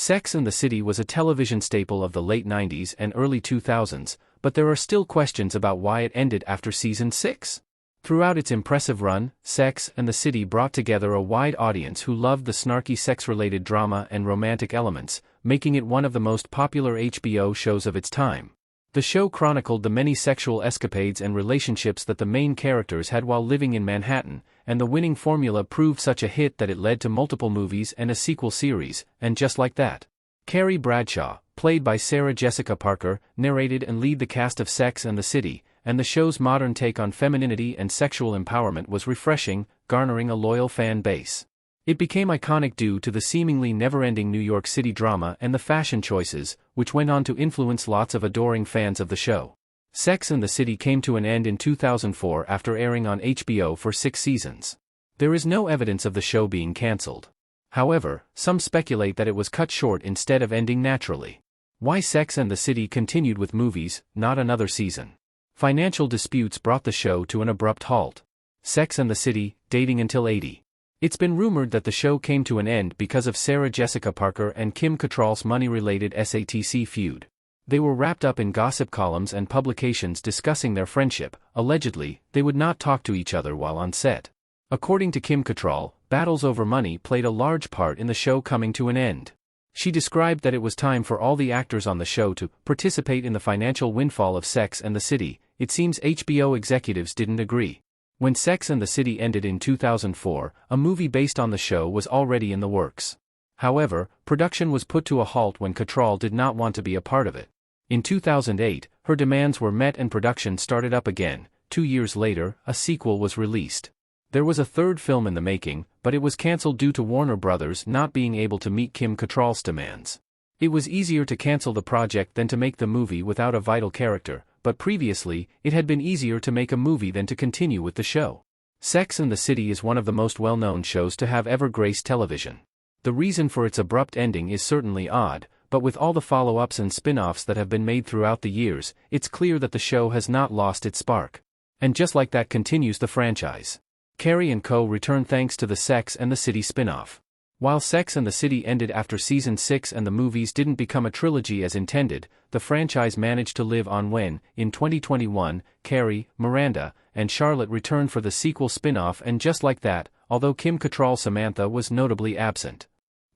Sex and the City was a television staple of the late 90s and early 2000s, but there are still questions about why it ended after season 6. Throughout its impressive run, Sex and the City brought together a wide audience who loved the snarky sex-related drama and romantic elements, making it one of the most popular HBO shows of its time. The show chronicled the many sexual escapades and relationships that the main characters had while living in Manhattan, and the winning formula proved such a hit that it led to multiple movies and a sequel series, and just like that. Carrie Bradshaw, played by Sarah Jessica Parker, narrated and led the cast of Sex and the City, and the show's modern take on femininity and sexual empowerment was refreshing, garnering a loyal fan base. It became iconic due to the seemingly never-ending New York City drama and the fashion choices, which went on to influence lots of adoring fans of the show. Sex and the City came to an end in 2004 after airing on HBO for 6 seasons. There is no evidence of the show being cancelled. However, some speculate that it was cut short instead of ending naturally. Why Sex and the City continued with movies, not another season? Financial disputes brought the show to an abrupt halt. Sex and the City, dating until 80. It's been rumored that the show came to an end because of Sarah Jessica Parker and Kim Cattrall's money-related SATC feud. They were wrapped up in gossip columns and publications discussing their friendship. Allegedly, they would not talk to each other while on set. According to Kim Cattrall, battles over money played a large part in the show coming to an end. She described that it was time for all the actors on the show to participate in the financial windfall of Sex and the City. It seems HBO executives didn't agree. When Sex and the City ended in 2004, a movie based on the show was already in the works. However, production was put to a halt when Cattrall did not want to be a part of it. In 2008, her demands were met and production started up again. 2 years later, a sequel was released. There was a third film in the making, but it was cancelled due to Warner Brothers not being able to meet Kim Cattrall's demands. It was easier to cancel the project than to make the movie without a vital character, but previously, it had been easier to make a movie than to continue with the show. Sex and the City is one of the most well-known shows to have ever graced television. The reason for its abrupt ending is certainly odd, but with all the follow-ups and spin-offs that have been made throughout the years, it's clear that the show has not lost its spark. And just like that continues the franchise. Carrie & Co. return thanks to the Sex and the City spin-off. While Sex and the City ended after season 6 and the movies didn't become a trilogy as intended, the franchise managed to live on when, in 2021, Carrie, Miranda, and Charlotte returned for the sequel spin-off, and just like that, although Kim Cattrall Samantha was notably absent.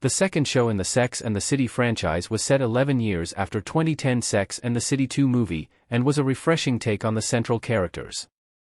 The second show in the Sex and the City franchise was set 11 years after 2010 Sex and the City 2 movie, and was a refreshing take on the central characters.